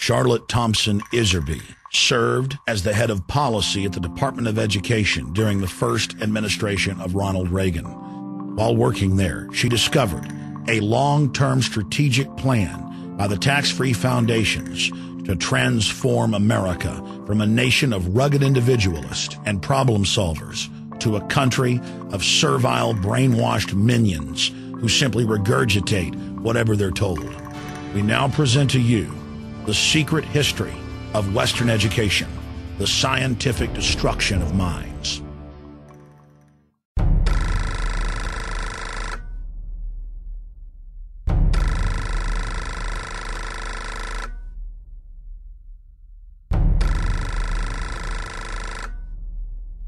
Charlotte Thompson Iserby served as the head of policy at the Department of Education during the first administration of Ronald Reagan. While working there, she discovered a long-term strategic plan by the tax-free foundations to transform America from a nation of rugged individualists and problem solvers to a country of servile, brainwashed minions who simply regurgitate whatever they're told. We now present to you the secret history of Western education, the scientific destruction of minds.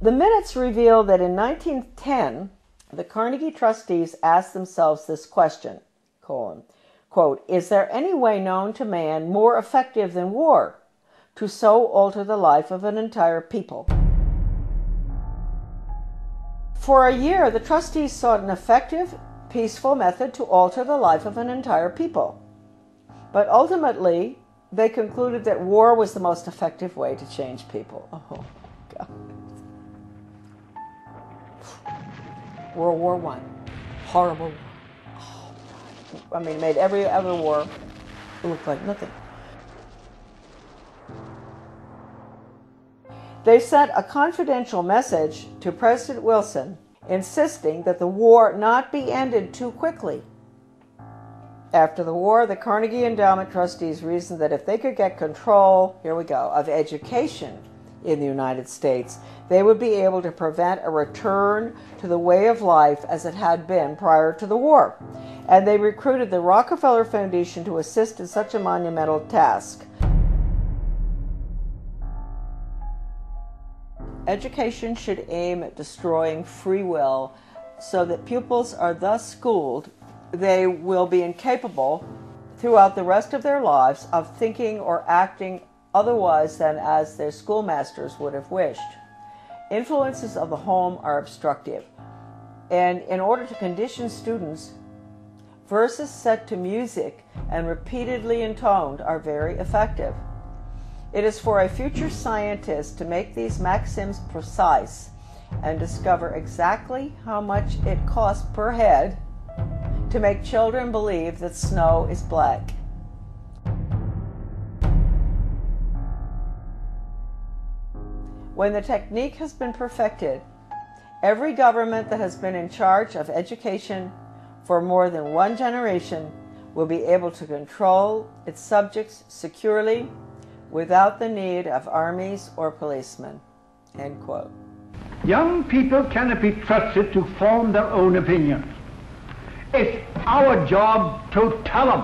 The minutes reveal that in 1910, the Carnegie trustees asked themselves this question, quote, "Is there any way known to man more effective than war to so alter the life of an entire people?" For a year, the trustees sought an effective, peaceful method to alter the life of an entire people. But ultimately, they concluded that war was the most effective way to change people. Oh, God. World War I. Horrible war. Oh, I mean, it made every other war look like nothing. They sent a confidential message to President Wilson insisting that the war not be ended too quickly. After the war, the Carnegie Endowment trustees reasoned that if they could get control, here we go, of education in the United States, they would be able to prevent a return to the way of life as it had been prior to the war. And they recruited the Rockefeller Foundation to assist in such a monumental task. Education should aim at destroying free will so that pupils are thus schooled they will be incapable throughout the rest of their lives of thinking or acting otherwise than as their schoolmasters would have wished. Influences of the home are obstructive, and in order to condition students, verses set to music and repeatedly intoned are very effective. It is for a future scientist to make these maxims precise and discover exactly how much it costs per head to make children believe that snow is black. When the technique has been perfected, every government that has been in charge of education for more than one generation will be able to control its subjects securely without the need of armies or policemen." End quote. Young people cannot be trusted to form their own opinions. It's our job to tell them.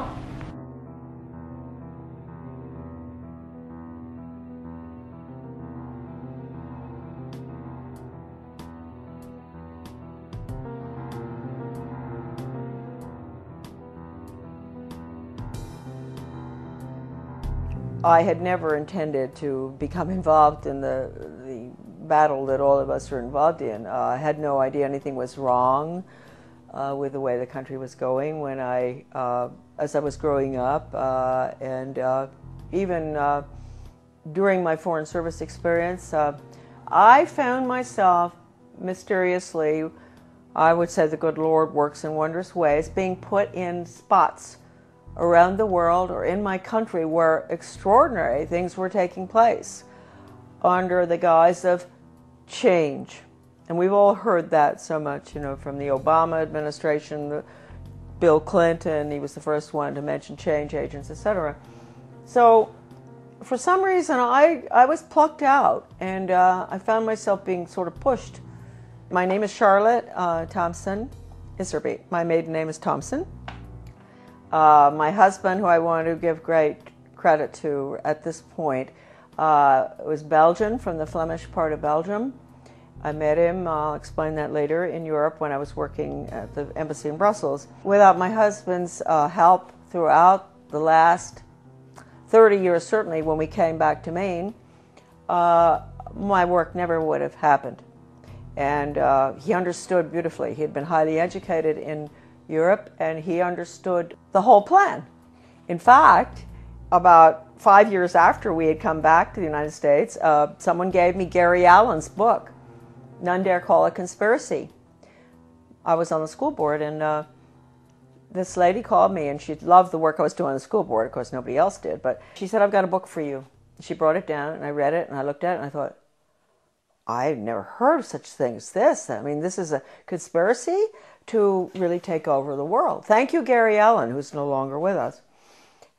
I had never intended to become involved in the battle that all of us are involved in. I had no idea anything was wrong with the way the country was going when as I was growing up, and even during my Foreign Service experience, I found myself mysteriously, I would say the good Lord works in wondrous ways, being put in spots around the world or in my country where extraordinary things were taking place under the guise of change. And we've all heard that so much, you know, from the Obama administration, Bill Clinton, he was the first one to mention change agents, etc. So for some reason I was plucked out, and I found myself being sort of pushed. My name is Charlotte Thompson Iserby. My maiden name is Thompson. My husband, who I want to give great credit to at this point, was Belgian, from the Flemish part of Belgium. I met him, I'll explain that later, in Europe when I was working at the embassy in Brussels. Without my husband's help throughout the last 30 years, certainly when we came back to Maine, my work never would have happened. And he understood beautifully. He had been highly educated in Europe, and he understood the whole plan. In fact, about 5 years after we had come back to the United States, someone gave me Gary Allen's book, None Dare Call It Conspiracy. I was on the school board, and this lady called me, and she loved the work I was doing on the school board. Of course, nobody else did, but she said, I've got a book for you. She brought it down, and I read it, and I looked at it, and I thought, I've never heard of such a thing as this. I mean, this is a conspiracy to really take over the world. Thank you, Gary Allen, who's no longer with us.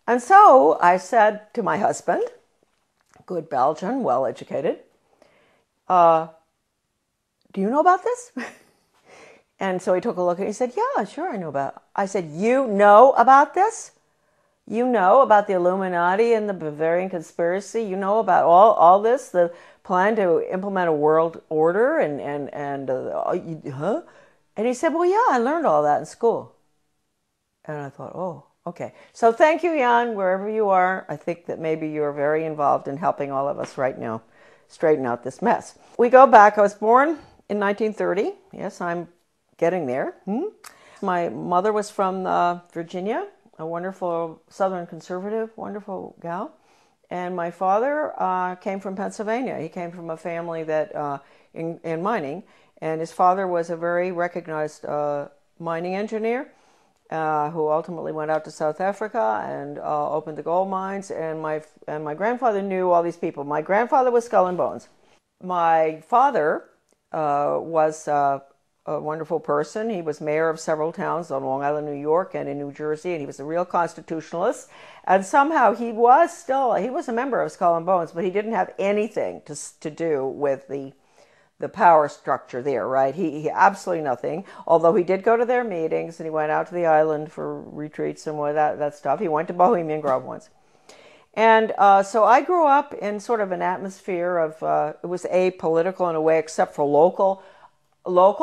And so I said to my husband, good Belgian, well-educated, do you know about this? And so he took a look and he said, yeah, sure, I know about it. I said, you know about this? You know about the Illuminati and the Bavarian conspiracy? You know about all this, the plan to implement a world order huh? And he said, well, yeah, I learned all that in school. And I thought, oh, okay. So thank you, Jan, wherever you are. I think that maybe you're very involved in helping all of us right now straighten out this mess. We go back. I was born in 1930. Yes, I'm getting there. My mother was from Virginia, a wonderful Southern conservative, wonderful gal. And my father came from Pennsylvania. He came from a family that in mining, and his father was a very recognized mining engineer who ultimately went out to South Africa and opened the gold mines. And my grandfather knew all these people. My grandfather was Skull and Bones. My father was a wonderful person. He was mayor of several towns on Long Island, New York, and in New Jersey, and he was a real constitutionalist. And somehow he was a member of Skull and Bones, but he didn't have anything to do with the power structure there, right? He absolutely nothing, although he did go to their meetings, and he went out to the island for retreats and all that stuff. He went to Bohemian Grove once. And so I grew up in sort of an atmosphere of, it was apolitical in a way, except for local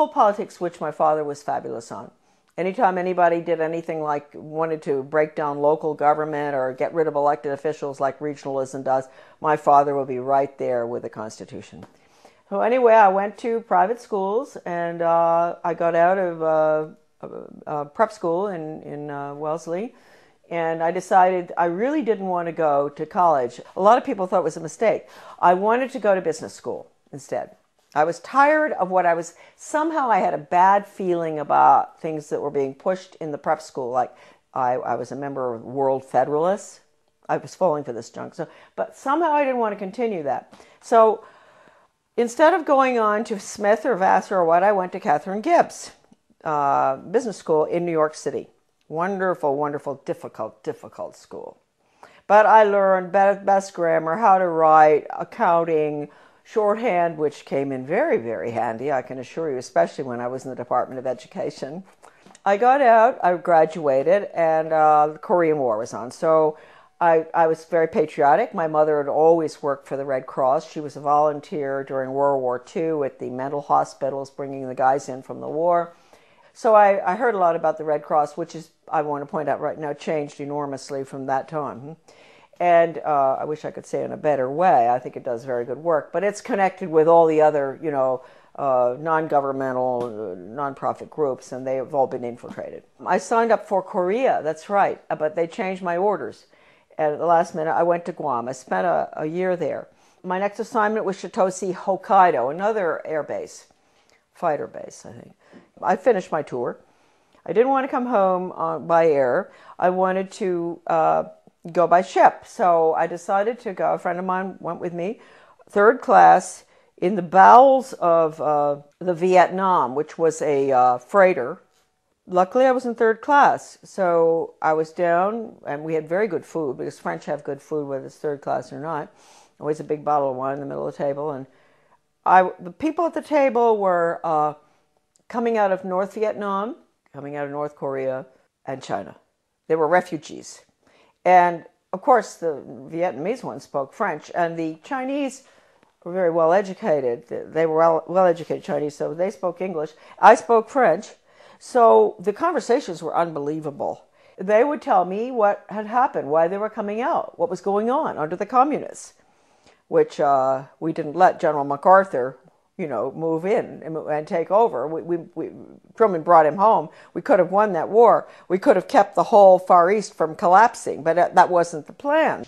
politics, which my father was fabulous on. Anytime anybody did anything like wanted to break down local government or get rid of elected officials like regionalism does, my father would be right there with the Constitution. So anyway, I went to private schools, and I got out of prep school in Wellesley, and I decided I really didn't want to go to college. A lot of people thought it was a mistake. I wanted to go to business school instead. I was tired of somehow I had a bad feeling about things that were being pushed in the prep school. Like I was a member of World Federalists. I was falling for this junk. But somehow I didn't want to continue that. So instead of going on to Smith or Vassar or what, I went to Catherine Gibbs Business School in New York City. Wonderful, wonderful, difficult school. But I learned best grammar, how to write, accounting, shorthand, which came in very, very handy, I can assure you, especially when I was in the Department of Education. I got out, I graduated, and the Korean War was on. So I was very patriotic. My mother had always worked for the Red Cross. She was a volunteer during World War II at the mental hospitals, bringing the guys in from the war. So I heard a lot about the Red Cross, which is, I want to point out right now, changed enormously from that time. And I wish I could say in a better way. I think it does very good work. But it's connected with all the other, non-governmental, non-profit groups, and they have all been infiltrated. I signed up for Korea, that's right, but they changed my orders. And at the last minute, I went to Guam. I spent a year there. My next assignment was Chitose, Hokkaido, another air base, fighter base, I think. I finished my tour. I didn't want to come home by air. I wanted to go by ship. So I decided to go. A friend of mine went with me, third class, in the bowels of the Vietnam, which was a freighter. Luckily, I was in third class. So I was down, and we had very good food, because French have good food whether it's third class or not. Always a big bottle of wine in the middle of the table. And the people at the table were coming out of North Vietnam, coming out of North Korea, and China. They were refugees. And, of course, the Vietnamese ones spoke French, and the Chinese were very well educated. They were well educated Chinese, so they spoke English. I spoke French, so the conversations were unbelievable. They would tell me what had happened, why they were coming out, what was going on under the communists, which we didn't let General MacArthur, move in and take over. Truman brought him home. We could have won that war. We could have kept the whole Far East from collapsing, but that wasn't the plan.